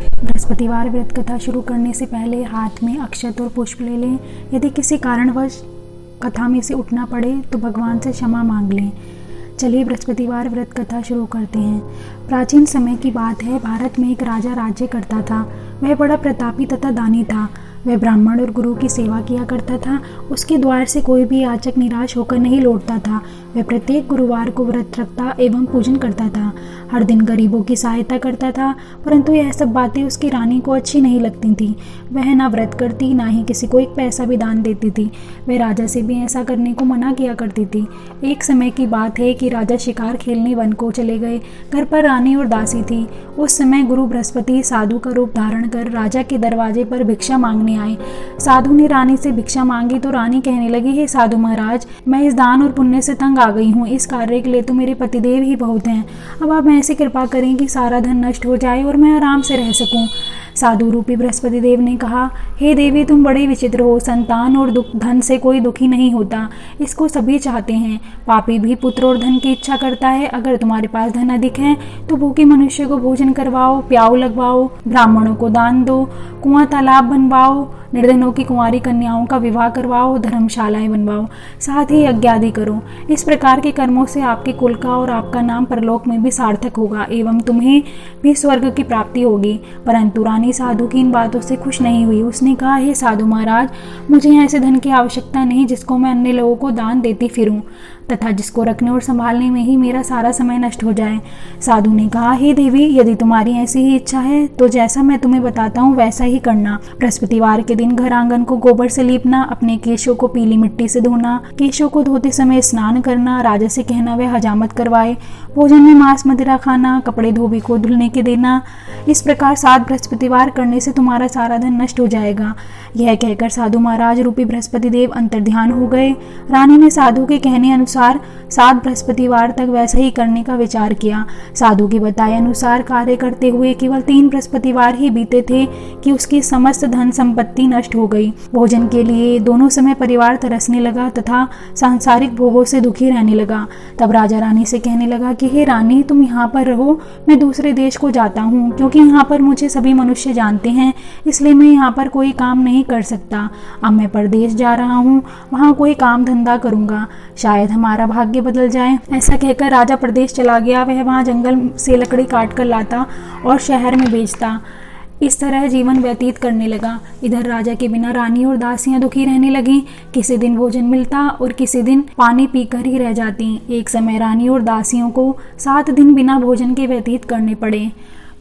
बृहस्पतिवार व्रत कथा शुरू करने से पहले हाथ में अक्षत और पुष्प ले लें। यदि किसी कारणवश कथा में से उठना पड़े तो भगवान से क्षमा मांग लें। चलिए बृहस्पतिवार व्रत कथा शुरू करते हैं। प्राचीन समय की बात है, भारत में एक राजा राज्य करता था। वह बड़ा प्रतापी तथा दानी था। वह ब्राह्मण और गुरु की सेवा किया करता था। उसके द्वार से कोई भी याचक निराश होकर नहीं लौटता था। वह प्रत्येक गुरुवार को व्रत रखता एवं पूजन करता था। हर दिन गरीबों की सहायता करता था, परंतु यह सब बातें उसकी रानी को अच्छी नहीं लगती थी। वह ना व्रत करती, ना ही किसी को एक पैसा भी दान देती थी। वह राजा से भी ऐसा करने को मना किया करती थी। एक समय की बात है कि राजा शिकार खेलने वन को चले गए। घर पर रानी और दासी थी। उस समय गुरु बृहस्पति साधु का रूप धारण कर राजा के दरवाजे पर भिक्षा मांगने आए। साधु ने रानी से भिक्षा मांगी तो रानी कहने लगी, हे साधु महाराज, मैं इस दान और पुण्य से तंग आ गई हूँ। इस कार्य के लिए तो मेरे पतिदेव ही बहुत हैं। अब आप ऐसी कृपा करें कि सारा धन नष्ट हो जाए और मैं आराम से रह सकूं। साधु रूपी बृहस्पति देव ने कहा, हे देवी, तुम बड़े विचित्र हो। संतान और धन से कोई दुखी नहीं होता, इसको सभी चाहते हैं। पापी भी पुत्र और धन की इच्छा करता है। अगर तुम्हारे पास धन अधिक है तो भूखे मनुष्य को भोजन करवाओ, प्याऊ लगवाओ, ब्राह्मणों को दान दो, कुआं तालाब बनवाओ, निर्धनों की कुंवारी कन्याओं का विवाह करवाओ, धर्मशालाएं बनवाओ, साथ ही यज्ञ आदि करो। इस प्रकार के कर्मों से आपके कुल का और आपका नाम परलोक में भी सार्थक होगा एवं तुम्हें भी स्वर्ग की प्राप्ति होगी। परंतु रानी साधु की इन बातों से खुश नहीं हुई। उसने कहा, हे साधु महाराज, मुझे ऐसे धन की आवश्यकता नहीं जिसको मैं अन्य लोगों को दान देती फिरूं तथा जिसको रखने और संभालने में ही मेरा सारा समय नष्ट हो जाए। साधु ने कहा, हे देवी, यदि तुम्हारी ऐसी ही इच्छा है तो जैसा मैं तुम्हें बताता हूँ वैसा ही करना। बृहस्पतिवार के दिन घर आंगन को गोबर से लीपना, अपने केशों को पीली मिट्टी से धोना, केशों को धोते समय स्नान करना, राजा से कहना वह हजामत करवाए, भोजन में मांस मदिरा खाना, कपड़े धोबी को धुलने के देना। इस प्रकार 7 बृहस्पतिवार करने से तुम्हारा सारा धन नष्ट हो जाएगा। यह कहकर साधु महाराज रूपी बृहस्पति देव अंतर्ध्यान हो गए। रानी ने साधु के कहने अनुसार 7 बृहस्पतिवार तक वैसा ही करने का विचार किया। साधु के बताए अनुसार कार्य करते हुए केवल 3 बृहस्पतिवार ही बीते थे कि उसकी समस्त धन संपत्ति नष्ट हो गई। भोजन के लिए दोनों समय परिवार तरसने लगा तथा सांसारिक भोगों से दुखी रहने लगा। तब राजा रानी से कहने लगा कि हे रानी, तुम यहाँ पर रहो, मैं दूसरे देश को जाता हूँ, क्योंकि यहाँ पर मुझे सभी मनुष्य जानते हैं, इसलिए मैं यहाँ पर कोई काम नहीं कर सकता। अब मैं परदेश जा रहा हूँ, वहाँ कोई काम धंधा करूँगा, शायद हमारा भाग्य बदल जाए। ऐसा कहकर राजा प्रदेश चला गया। वह वहाँ जंगल से लकड़ी काट कर लाता और शहर में बेचता। इस तरह जीवन व्यतीत करने लगा। इधर राजा के बिना रानी और दासियां दुखी रहने लगी। किसी दिन भोजन मिलता और किसी दिन पानी पीकर ही रह जाती। एक समय रानी और दासियों को 7 दिन बिना भोजन के व्यतीत करने पड़े।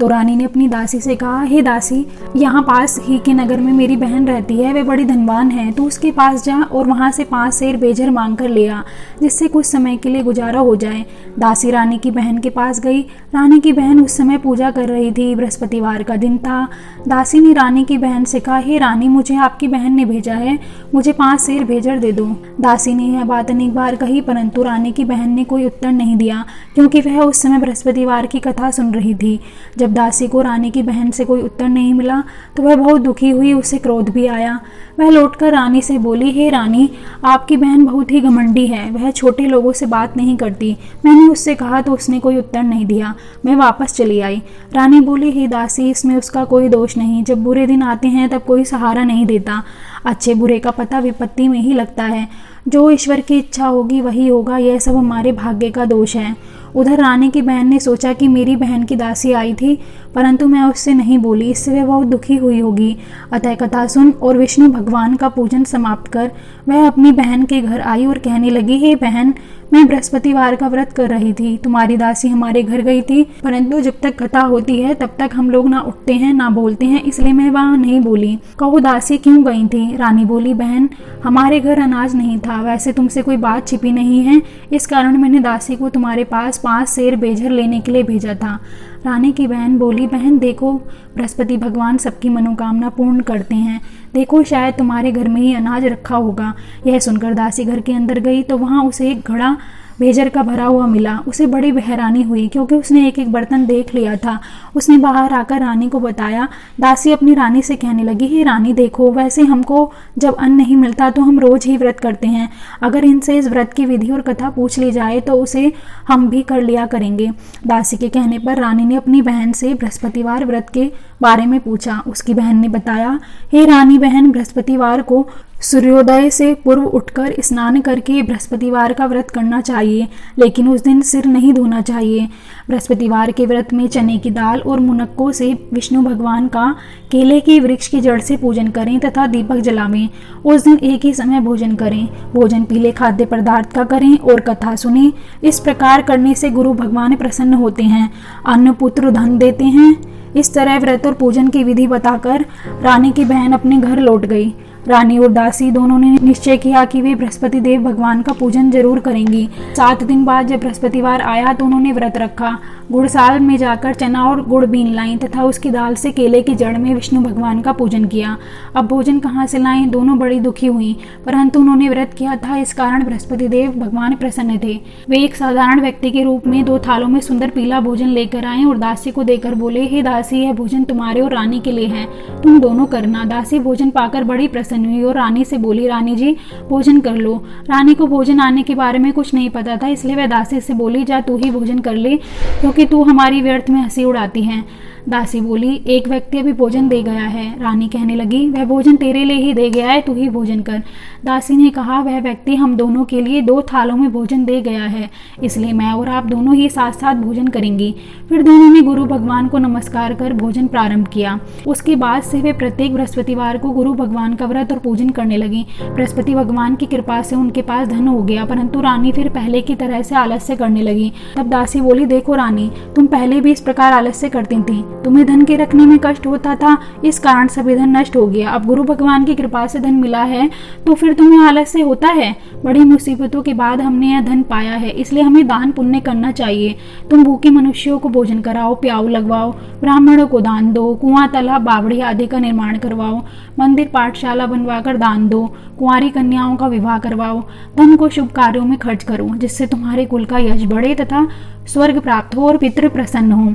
तो रानी ने अपनी दासी से कहा, हे दासी, यहाँ पास ही के नगर में मेरी बहन रहती है, वह बड़ी धनवान है, तो उसके पास जा और वहाँ से 5 सेर बेजर मांग कर ले आ, जिससे कुछ समय के लिए गुजारा हो जाए। दासी रानी की बहन के पास गई। रानी की बहन उस समय पूजा कर रही थी। बृहस्पतिवार का दिन था। दासी ने रानी की बहन से कहा, हे रानी, मुझे आपकी बहन ने भेजा है, मुझे 5 सेर बेजर दे दो। दासी ने यह बात अनेक बार कही, परंतु रानी की बहन ने कोई उत्तर नहीं दिया, क्योंकि वह उस समय बृहस्पतिवार की कथा सुन रही थी। जब दासी को रानी की बहन से कोई उत्तर नहीं मिला तो वह बहुत दुखी हुई। उसे क्रोध भी आया। वह लौटकर रानी से बोली, हे रानी, आपकी बहन बहुत ही घमंडी है, वह छोटे लोगों से बात नहीं करती। मैंने उससे कहा तो उसने कोई उत्तर नहीं दिया। मैं वापस चली आई। रानी बोली, हे दासी, इसमें उसका कोई दोष नहीं। जब बुरे दिन आते हैं तब कोई सहारा नहीं देता। अच्छे बुरे का पता विपत्ति में ही लगता है। जो ईश्वर की इच्छा होगी वही होगा। यह सब हमारे भाग्य का दोष है। उधर रानी की बहन ने सोचा कि मेरी बहन की दासी आई थी, परंतु मैं उससे नहीं बोली, इससे वह बहुत दुखी हुई होगी। अतः कथा सुन और विष्णु भगवान का पूजन समाप्त कर वह अपनी बहन के घर आई और कहने लगी, हे बहन, मैं बृहस्पतिवार का व्रत कर रही थी। तुम्हारी दासी हमारे घर गई थी, परंतु जब तक कथा होती है तब तक हम लोग ना उठते हैं ना बोलते हैं, इसलिए मैं वहाँ नहीं बोली। कहो दासी क्यों गई थी? रानी बोली, बहन, हमारे घर अनाज नहीं था। वैसे तुमसे कोई बात छिपी नहीं है, इस कारण मैंने दासी को तुम्हारे पास 5 सेर बेजर लेने के लिए भेजा था। रानी की बहन बोली, बहन देखो, बृहस्पति भगवान सबकी मनोकामना पूर्ण करते हैं। देखो, शायद तुम्हारे घर में ही अनाज रखा होगा। यह सुनकर दासी घर के अंदर गई तो वहाँ उसे एक घड़ा भेजर का भरा हुआ मिला। उसे बड़ी हैरानी हुई क्योंकि उसने एक एक बर्तन देख लिया था। उसने बाहर आकर रानी को बताया। दासी अपनी रानी से कहने लगी, हे रानी देखो, वैसे हमको जब अन्न नहीं मिलता तो हम रोज ही व्रत करते हैं। अगर इनसे इस व्रत की विधि और कथा पूछ ली जाए तो उसे हम भी कर लिया करेंगे। दासी के कहने पर रानी ने अपनी बहन से बृहस्पतिवार व्रत के बारे में पूछा। उसकी बहन ने बताया, हे रानी बहन, बृहस्पतिवार को सूर्योदय से पूर्व उठकर स्नान करके बृहस्पतिवार का व्रत करना चाहिए, लेकिन उस दिन सिर नहीं धोना चाहिए। बृहस्पतिवार के व्रत में चने की दाल और मुनक्कों से विष्णु भगवान का केले के वृक्ष की जड़ से पूजन करें तथा दीपक जलावें। उस दिन एक ही समय भोजन करें। भोजन पीले खाद्य पदार्थ का करें और कथा सुनें। इस प्रकार करने से गुरु भगवान प्रसन्न होते हैं, अन्न पुत्र धन देते हैं। इस तरह व्रत और पूजन की विधि बताकर रानी की बहन अपने घर लौट गई। रानी और दासी दोनों ने निश्चय किया कि वे बृहस्पति देव भगवान का पूजन जरूर करेंगी। 7 दिन बाद जब बृहस्पतिवार आया तो उन्होंने व्रत रखा। गुड़साल में जाकर चना और गुड़ बीन लाईं तथा उसकी दाल से केले की जड़ में विष्णु भगवान का पूजन किया। अब भोजन कहाँ से लाएं? दोनों बड़ी दुखी हुई, परंतु उन्होंने व्रत किया था, इस कारण बृहस्पति देव भगवान प्रसन्न थे। वे एक साधारण व्यक्ति के रूप में 2 थालों में सुंदर पीला भोजन लेकर आए और दासी को देकर बोले, हे दासी, यह भोजन तुम्हारे और रानी के लिए है, तुम दोनों करना। दासी भोजन पाकर बड़ी प्रसन्न हुई और रानी से बोली, रानी जी भोजन कर लो। रानी को भोजन आने के बारे में कुछ नहीं पता था, इसलिए वह दासी से बोली, जा तू ही भोजन कर ले, क्योंकि तू हमारी व्यर्थ में हंसी उड़ाती है। दासी बोली, एक व्यक्ति अभी भोजन दे गया है। रानी कहने लगी, वह भोजन तेरे लिए ही दे गया है, तू ही भोजन कर। दासी ने कहा, वह व्यक्ति हम दोनों के लिए 2 थालों में भोजन दे गया है, इसलिए मैं और आप दोनों ही साथ साथ भोजन करेंगी। फिर दोनों ने गुरु भगवान को नमस्कार कर भोजन प्रारंभ किया। उसके बाद से वे प्रत्येक बृहस्पतिवार को गुरु भगवान का व्रत और पूजन करने लगी। बृहस्पति भगवान की कृपा से उनके पास धन हो गया, परंतु रानी फिर पहले की तरह से आलस्य करने लगी। तब दासी बोली, देखो रानी, तुम पहले भी इस प्रकार आलस्य करती थी, तुम्हें धन के रखने में कष्ट होता था, इस कारण सभी धन नष्ट हो गया। अब गुरु भगवान की कृपा से धन मिला है तो फिर तुम्हें आलस्य होता है। बड़ी मुसीबतों के बाद हमने यह धन पाया है, इसलिए हमें दान पुण्य करना चाहिए। तुम भूखे मनुष्यों को भोजन कराओ, प्याऊ लगवाओ, ब्राह्मणों को दान दो, कुआं तालाब बावड़ी आदि का निर्माण करवाओ, मंदिर पाठशाला बनवाकर दान दो, कुंवारी कन्याओं का विवाह करवाओ, धन को शुभ कार्यों में खर्च करो, जिससे तुम्हारे कुल का यश बढ़े तथा स्वर्ग प्राप्त हो और पितृ प्रसन्न हो।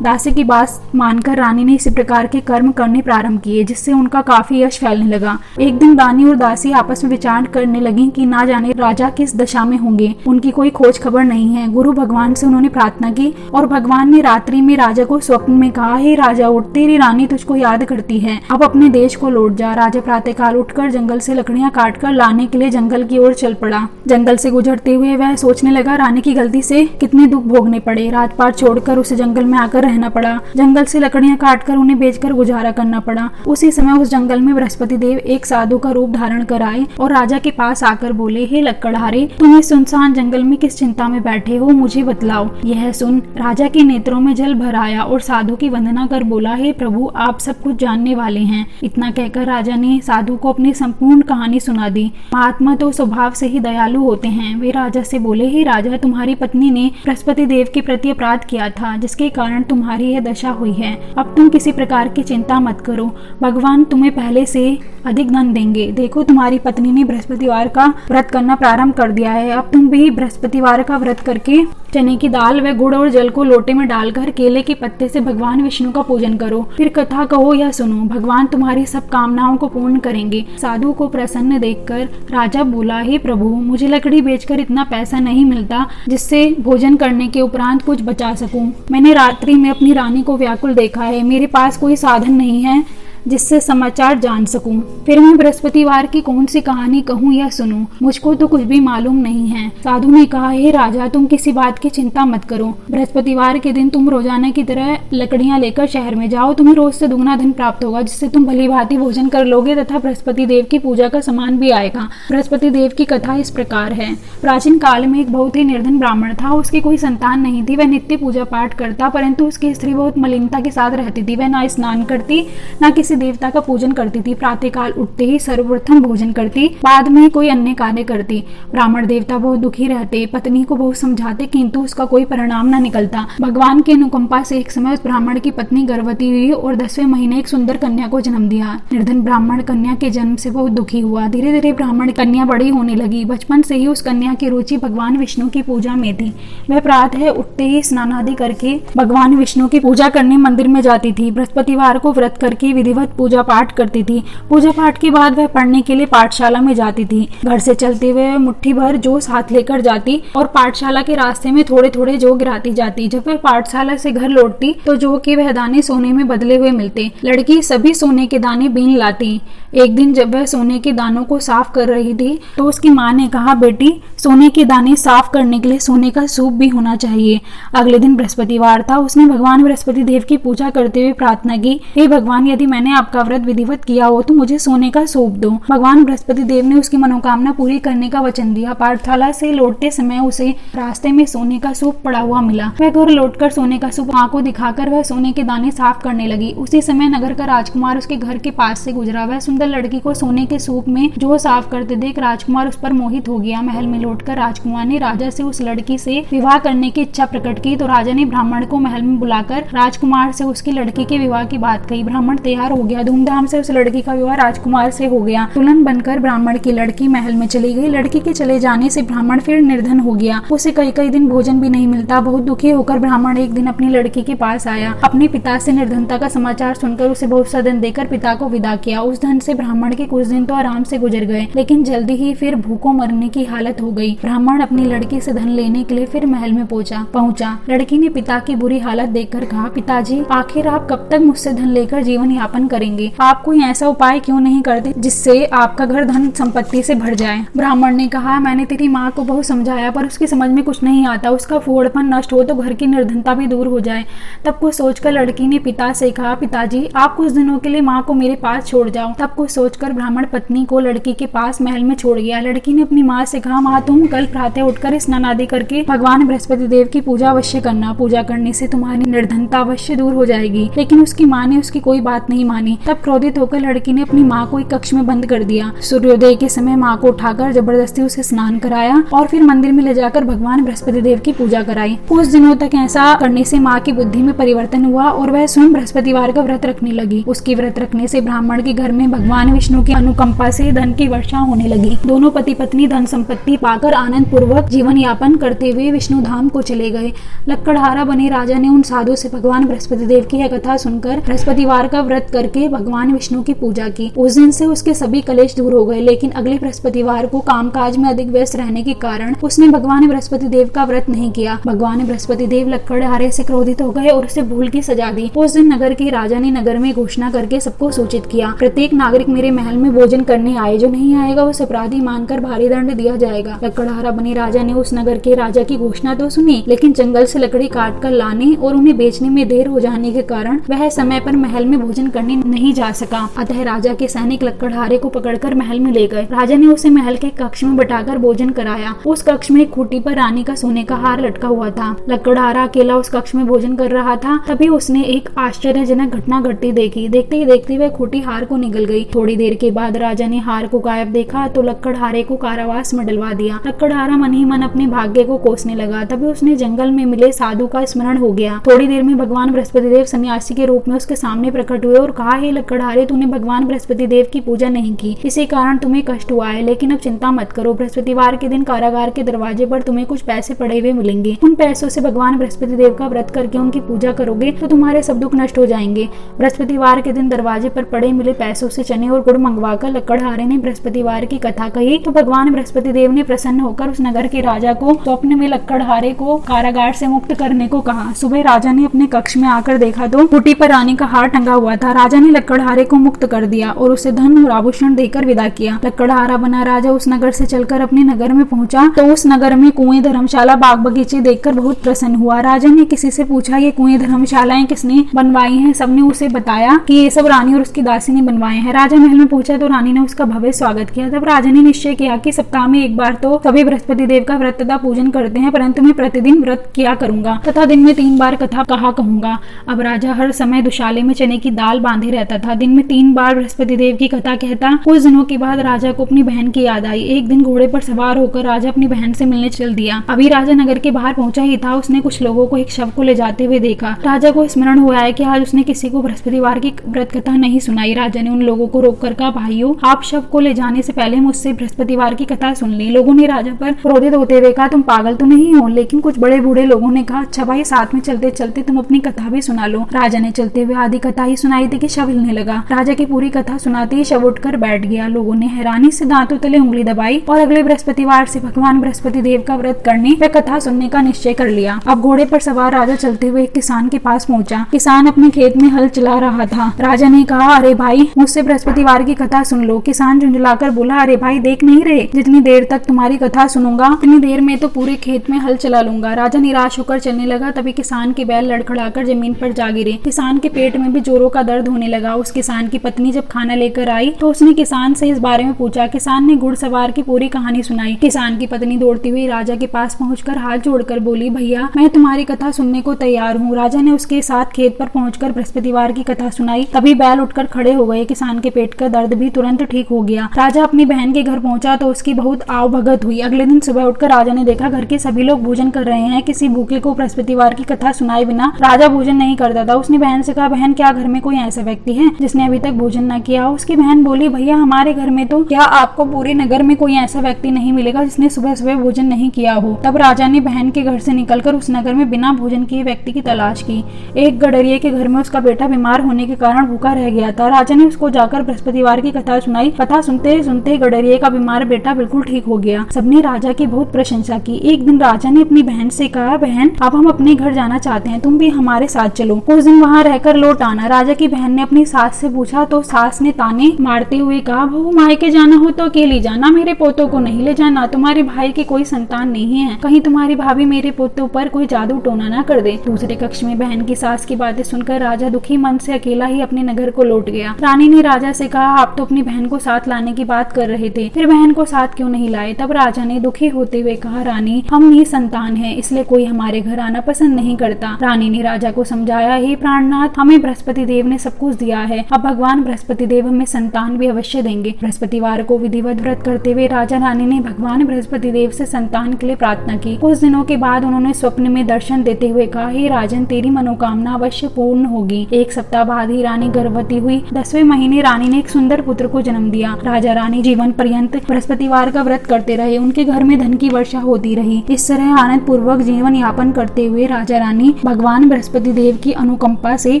दासी की बात मानकर रानी ने इसी प्रकार के कर्म करने प्रारंभ किए, जिससे उनका काफी यश फैलने लगा। एक दिन रानी और दासी आपस में विचार करने लगी कि ना जाने राजा किस दशा में होंगे, उनकी कोई खोज खबर नहीं है। गुरु भगवान से उन्होंने प्रार्थना की और भगवान ने रात्रि में राजा को स्वप्न में कहा, हे राजा उठ, तेरी रानी तुझको याद करती है, अब अपने देश को लौट जा। राजा प्रातःकाल उठकर जंगल से लकड़ियां काटकर लाने के लिए जंगल की ओर चल पड़ा। जंगल से गुजरते हुए वह सोचने लगा, रानी की गलती से कितने दुख भोगने पड़े। रात पार छोड़कर उसे जंगल में आकर रहना पड़ा। जंगल से लकड़ियां काटकर उन्हें बेचकर गुजारा करना पड़ा। उसी समय उस जंगल में बृहस्पति देव एक साधु का रूप धारण कर आए और राजा के पास आकर बोले, हे लक्कड़हारे, तुम इस सुनसान जंगल में किस चिंता में बैठे हो, मुझे बतलाओ। यह सुन राजा के नेत्रों में जल भर आया और साधु की वंदना कर बोला, हे प्रभु, आप सब कुछ जानने वाले हैं। इतना कहकर राजा ने साधु को अपनी संपूर्ण कहानी सुना दी। महात्मा तो स्वभाव से ही दयालु होते हैं। वे राजा से बोले, हे राजा, तुम्हारी पत्नी ने बृहस्पति देव के प्रति अपराध किया था, जिसके कारण तुम्हारी यह दशा हुई है। अब तुम किसी प्रकार की चिंता मत करो, भगवान तुम्हें पहले से अधिक धन देंगे। देखो, तुम्हारी पत्नी ने बृहस्पतिवार का व्रत करना प्रारंभ कर दिया है। अब तुम भी बृहस्पतिवार का व्रत करके चने की दाल व गुड़ और जल को लोटे में डालकर केले के पत्ते से भगवान विष्णु का पूजन करो, फिर कथा कहो या सुनो, भगवान तुम्हारी सब कामनाओं को पूर्ण करेंगे। साधु को प्रसन्न देखकर राजा बोला, हे प्रभु, मुझे लकड़ी बेचकर इतना पैसा नहीं मिलता जिससे भोजन करने के उपरांत कुछ बचा सकूं। मैंने रात्रि में अपनी रानी को व्याकुल देखा है, मेरे पास कोई साधन नहीं है जिससे समाचार जान सकूं। फिर मैं बृहस्पतिवार की कौन सी कहानी कहूं या सुनूं, मुझको तो कुछ भी मालूम नहीं है। साधु ने कहा, हे राजा, तुम किसी बात की चिंता मत करो। बृहस्पतिवार के दिन तुम रोजाना की तरह लकड़ियां लेकर शहर में जाओ, तुम्हें रोज से दुगना धन प्राप्त होगा, जिससे तुम भली भांति भोजन कर लोगे तथा बृहस्पति देव की पूजा का सामान भी आएगा। बृहस्पति देव की कथा इस प्रकार है। प्राचीन काल में एक बहुत ही निर्धन ब्राह्मण था। उसकी कोई संतान नहीं थी। वह नित्य पूजा पाठ करता, परंतु उसकी स्त्री बहुत मलिनता के साथ रहती थी। वह ना स्नान करती, ना किसी किसी देवता का पूजन करती थी। प्रातःकाल उठते ही सर्वप्रथम भोजन करती, बाद में कोई अन्य कार्य करती। ब्राह्मण देवता बहुत दुखी रहते, पत्नी को बहुत समझाते, किंतु उसका कोई परिणाम न निकलता। भगवान की अनुकंपा से एक समय उस ब्राह्मण की पत्नी गर्भवती हुई और 10वें महीने एक सुंदर कन्या को जन्म दिया। निर्धन ब्राह्मण कन्या के जन्म से बहुत दुखी हुआ। धीरे धीरे ब्राह्मण कन्या बड़ी होने लगी। बचपन से ही उस कन्या की रुचि भगवान विष्णु की पूजा में थी। वह प्रातः उठते ही स्नान आदि करके भगवान विष्णु की पूजा करने मंदिर में जाती थी। बृहस्पतिवार को व्रत करके विधिवत पूजा पाठ करती थी। पूजा पाठ के बाद वह पढ़ने के लिए पाठशाला में जाती थी। घर से चलते हुए मुट्ठी भर जौ साथ लेकर जाती और पाठशाला के रास्ते में थोड़े थोड़े जौ गिराती जाती। जब वह पाठशाला से घर लौटती तो जौ के वह दाने सोने में बदले हुए मिलते। लड़की सभी सोने के दाने बीन लाती। एक दिन जब वह सोने के दानों को साफ कर रही थी तो उसकी माँ ने कहा, बेटी, सोने के दाने साफ करने के लिए सोने का सूप भी होना चाहिए। अगले दिन बृहस्पतिवार था। उसने भगवान बृहस्पति देव की पूजा करते हुए प्रार्थना की, हे भगवान, यदि मैंने आपका व्रत विधिवत किया हो तो मुझे सोने का सूप दो। भगवान बृहस्पति देव ने उसकी मनोकामना पूरी करने का वचन दिया। पाठशाला से लौटते समय उसे रास्ते में सोने का सूप पड़ा हुआ मिला। वह घर लौटकर सोने का सूप माँ को दिखाकर वह सोने के दाने साफ करने लगी। उसी समय नगर का राजकुमार उसके घर के पास से गुजरा। वह सुंदर लड़की को सोने के सूप में जो साफ करते देख राजकुमार उस पर मोहित हो गया। महल में लौटकर राजकुमार ने राजा से उस लड़की से विवाह करने की इच्छा प्रकट की तो राजा ने ब्राह्मण को महल में बुलाकर राजकुमार से उसकी लड़की के विवाह की बात कही। ब्राह्मण तैयार हो गया। धूमधाम से उस लड़की का विवाह राजकुमार से हो गया। दुल्हन बनकर ब्राह्मण की लड़की महल में चली गई। लड़की के चले जाने से ब्राह्मण फिर निर्धन हो गया। उसे कई कई दिन भोजन भी नहीं मिलता। बहुत दुखी होकर ब्राह्मण एक दिन अपनी लड़की के पास आया। अपने पिता से निर्धनता का समाचार सुनकर उसे बहुत सा धन देकर पिता को विदा किया। उस धन से ब्राह्मण के कुछ दिन तो आराम से गुजर गए, लेकिन जल्दी ही फिर भूखों मरने की हालत हो गई। ब्राह्मण अपनी लड़की से धन लेने के लिए फिर महल में पहुंचा। लड़की ने पिता की बुरी हालत देखकर कहा, पिताजी, आखिर आप कब तक मुझसे धन लेकर जीवन यापन करेंगे? आप कोई ऐसा उपाय क्यों नहीं करते जिससे आपका घर धन संपत्ति से भर जाए? ब्राह्मण ने कहा, मैंने तेरी माँ को बहुत समझाया पर उसकी समझ में कुछ नहीं आता। उसका फूहड़पन नष्ट हो तो घर की निर्धनता भी दूर हो जाए। तब कुछ सोचकर लड़की ने पिता से कहा, पिताजी, आप कुछ दिनों के लिए माँ को मेरे पास छोड़ जाओ। तब कुछ सोचकर ब्राह्मण पत्नी को लड़की के पास महल में छोड़ गया। लड़की ने अपनी माँ से कहा, माँ, तुम कल प्रातः उठकर स्नान आदि करके भगवान बृहस्पति देव की पूजा अवश्य करना। पूजा करने से तुम्हारी निर्धनता अवश्य दूर हो जाएगी। लेकिन उसकी माँ ने उसकी कोई बात नहीं मानी। तब क्रोधित होकर लड़की ने अपनी माँ को एक कक्ष में बंद कर दिया। सूर्योदय के समय माँ को उठाकर जबरदस्ती उसे स्नान कराया और फिर मंदिर में ले जाकर भगवान बृहस्पति देव की पूजा कराई। कुछ दिनों तक ऐसा करने से माँ की बुद्धि में परिवर्तन हुआ और वह स्वयं बृहस्पतिवार का व्रत रखने लगी। उसके व्रत रखने से ब्राह्मण के घर में भगवान विष्णु की अनुकंपा से धन की वर्षा होने लगी। दोनों पति पत्नी धन संपत्ति पाकर आनंद पूर्वक जीवन यापन करते हुए विष्णु धाम को चले गए। लक्कड़हारा बने राजा ने उन साधु से भगवान बृहस्पति देव की यह कथा सुनकर बृहस्पतिवार का व्रत करके भगवान विष्णु की पूजा की। उस दिन से उसके सभी कलेश दूर हो गए। लेकिन अगले बृहस्पतिवार को कामकाज में अधिक व्यस्त रहने के कारण उसने भगवान बृहस्पति देव का व्रत नहीं किया। भगवान बृहस्पति देव लक्कड़हारे से क्रोधित हो गए और उसे भूल की सजा दी। उस दिन नगर के राजा ने नगर में घोषणा करके सबको सूचित किया, प्रत्येक नागरिक मेरे महल में भोजन करने आए। जो नहीं आएगा उसे अपराधी मानकर भारी दंड दिया जाएगा। लक्कड़हारा बने राजा ने उस नगर के राजा की घोषणा तो सुनी, लेकिन जंगल से लकड़ी काट कर लाने और उन्हें बेचने में देर हो जाने के कारण वह समय पर महल में भोजन करने नहीं जा सका। अतः राजा के सैनिक लक्कड़हारे को पकड़कर महल में ले गए। राजा ने उसे महल के कक्ष में बिठाकर भोजन कराया। उस कक्ष में खूंटी पर रानी का सोने का हार लटका हुआ था। लक्कड़हारा अकेला उस कक्ष में भोजन कर रहा था। तभी उसने एक आश्चर्यजनक घटना घटती देखी। देखते ही देखते वह खूंटी हार को निगल गई। थोड़ी देर के बाद राजा ने हार को गायब देखा तो लक्कड़हारे को कारावास में डलवा दिया। लक्कड़हारा मन ही मन अपने भाग्य को कोसने लगा। तभी उसने जंगल में मिले साधु का स्मरण हो गया। थोड़ी देर में भगवान बृहस्पति देव सन्यासी के रूप में उसके सामने प्रकट हुए और कहा, हे लक्कड़हारे, तूने भगवान बृहस्पति देव की पूजा नहीं की, इसी कारण तुम्हें कष्ट हुआ है। लेकिन अब चिंता मत करो, बृहस्पतिवार के दिन कारागार के दरवाजे पर तुम्हें कुछ पैसे पड़े हुए मिलेंगे। उन पैसों से भगवान बृहस्पति देव का व्रत करके उनकी पूजा करोगे तो तुम्हारे सब दुख नष्ट हो जाएंगे। बृहस्पतिवार के दिन दरवाजे पर पड़े मिले पैसों से चने और गुड़ मंगवाकर लक्कड़हारे ने बृहस्पतिवार की कथा कही तो भगवान बृहस्पति देव ने प्रसन्न होकर उस नगर के राजा को स्वप्न में लक्कड़हारे को कारागार से मुक्त करने को कहा। सुबह राजा ने अपने कक्ष में आकर देखा तो खूंटी पर रानी का हार टंगा हुआ था। राजा ने लक्कड़हारे को मुक्त कर दिया और उसे धन और आभूषण देकर विदा किया। लक्कड़हारा बना राजा उस नगर से चलकर अपने नगर में पहुंचा तो उस नगर में कुएं, धर्मशाला, बाग बगीचे देखकर बहुत प्रसन्न हुआ। राजा ने किसी से पूछा, ये कुएं, धर्मशालाएं किसने बनवाई हैं? सबने उसे बताया कि ये सब रानी और उसकी दासी ने बनवाए हैं। राजा महल में पहुंचा तो रानी ने उसका भव्य स्वागत किया। तब राजा ने निश्चय किया कि सप्ताह में एक बार तो सभी बृहस्पति देव का व्रत तथा पूजन करते हैं, परंतु मैं प्रतिदिन व्रत किया करूंगा तथा दिन में 3 बार कथा कहा कहूंगा। अब राजा हर समय दुशाले में चने की दाल बांधे बांधे रहता था। दिन में 3 बार बृहस्पति देव की कथा कहता। कुछ दिनों के बाद राजा को अपनी बहन की याद आई। एक दिन घोड़े पर सवार होकर राजा अपनी बहन से मिलने चल दिया। अभी राजा नगर के बाहर पहुंचा ही था, उसने कुछ लोगों को एक शव को ले जाते हुए देखा। राजा को स्मरण हुआ है कि आज उसने किसी को बृहस्पतिवार की व्रत कथा नहीं सुनाई। राजा ने उन लोगों को रोककर कहा, भाइयों, आप शव को ले जाने से पहले मुझसे बृहस्पतिवार की कथा सुन ली। लोगों ने राजा पर क्रोधित होते हुए कहा, तुम पागल तो नहीं हो? लेकिन कुछ बड़े बूढ़े लोगों ने कहा, अच्छा भाई, साथ में चलते चलते तुम अपनी कथा भी सुना लो। राजा ने चलते हुए आधी कथा ही सुनाई थी कि शव हिलने लगा। राजा की पूरी कथा सुनाते ही शव उठकर बैठ गया। लोगों ने हैरानी से दांतों तले उंगली दबाई और अगले बृहस्पतिवार से भगवान बृहस्पति देव का व्रत करने व कथा सुनने का निश्चय कर लिया। अब घोड़े पर सवार राजा चलते हुए एक किसान के पास पहुंचा। किसान अपने खेत में हल चला रहा था। राजा ने कहा, अरे भाई, मुझसे बृहस्पतिवार की कथा सुन लो। किसान झुंझुलाकर बोला, अरे भाई, देख नहीं रहे, जितनी देर तक तुम्हारी कथा सुनूंगा उतनी देर में तो पूरे खेत में हल चला लूंगा। राजा निराश होकर चलने लगा। तभी किसान के बैल लड़खड़ाकर जमीन पर जा गिरे। किसान के पेट में भी जोरों का दर्द होने लगा। उस किसान की पत्नी जब खाना लेकर आई तो उसने किसान से इस बारे में पूछा। किसान ने घुड़सवार की पूरी कहानी सुनाई। किसान की पत्नी दौड़ती हुई राजा के पास पहुंचकर हाथ जोड़कर बोली, भैया, मैं तुम्हारी कथा सुनने को तैयार हूँ। राजा ने उसके साथ खेत पर पहुंचकर बृहस्पतिवार की कथा सुनाई। तभी बैल उठकर खड़े हो गए। किसान के पेट का दर्द भी तुरंत ठीक हो गया। राजा अपनी बहन के घर पहुंचा तो उसकी बहुत आव भगत हुई। अगले दिन सुबह उठकर राजा ने देखा घर के सभी लोग भोजन कर रहे हैं। किसी भूखे को बृहस्पतिवार की कथा सुनाए बिना राजा भोजन नहीं करता था। उसने बहन से कहा, बहन, क्या घर में कोई ऐसा व्यक्ति है जिसने अभी तक भोजन न किया हो? उसकी बहन बोली, भैया, हमारे घर में तो क्या आपको पूरे नगर में कोई ऐसा व्यक्ति नहीं मिलेगा जिसने सुबह सुबह भोजन नहीं किया हो। तब राजा ने बहन के घर से निकलकर उस नगर में बिना भोजन किए व्यक्ति की तलाश की। एक गडरिये के घर में उसका बेटा बीमार होने के कारण भूखा रह गया था। राजा ने उसको जाकर बृहस्पतिवार की कथा सुनाई। कथा सुनते सुनते गडरिये का बीमार बेटा बिल्कुल ठीक हो गया। सबने राजा की बहुत प्रशंसा की। एक दिन राजा ने अपनी बहन से कहा, बहन, अब हम अपने घर जाना चाहते हैं, तुम भी हमारे साथ चलो, कुछ दिन वहाँ रहकर लौट आना। राजा की बहन ने अपनी सास से पूछा तो सास ने ताने मारते हुए कहा, बहू, मायके जाना हो तो अकेली जाना, मेरे पोतों को नहीं ले जाना। तुम्हारे भाई की कोई संतान नहीं है, कहीं तुम्हारी भाभी मेरे पोतों पर कोई जादू टोना ना कर दे। दूसरे कक्ष में बहन की सास की बातें सुनकर राजा दुखी मन से अकेला ही अपने नगर को लौट गया। रानी ने राजा से कहा, आप तो अपनी बहन को साथ लाने की बात कर रहे थे, फिर बहन को साथ क्यों नहीं लाए? तब राजा ने दुखी होते हुए कहा, रानी, हम ही संतान हैं, इसलिए कोई हमारे घर आना पसंद नहीं करता। रानी ने राजा को समझाया, हे प्राणनाथ, हमें बृहस्पति देव ने सब कुछ दिया है, अब भगवान बृहस्पति देव हमें संतान भी अवश्य देंगे। बृहस्पतिवार को विधिवत व्रत करते हुए राजा रानी ने भगवान बृहस्पति देव से संतान के लिए प्रार्थना की। कुछ दिनों के बाद उन्होंने स्वप्न में दर्शन देते हुए कहा, हे राजन, तेरी मनोकामना अवश्य पूर्ण होगी। एक सप्ताह बाद ही रानी गर्भवती हुई। 10वें महीने रानी ने एक सुंदर पुत्र को जन्म दिया। राजा रानी जीवन पर्यंत बृहस्पतिवार का व्रत करते रहे। उनके घर में धन की वर्षा होती रही। इस तरह आनंद पूर्वक जीवन यापन करते हुए राजा रानी भगवान बृहस्पति देव की अनुकंपा से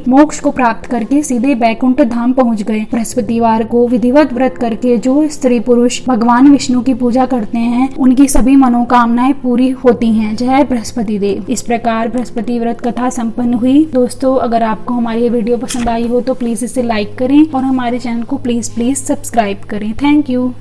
मोक्ष को प्राप्त करके सीधे बैकुंठ धाम पहुंच गए। बृहस्पतिवार को विधिवत व्रत करके जो स्त्री पुरुष भगवान विष्णु की पूजा करते हैं, उनकी सभी मनोकामनाएं पूरी होती हैं। जय बृहस्पति देव। इस प्रकार बृहस्पति व्रत कथा संपन्न हुई। दोस्तों, अगर आपको हमारी ये वीडियो पसंद आई हो तो प्लीज इसे लाइक करें और हमारे चैनल को प्लीज सब्सक्राइब करें। Thank you.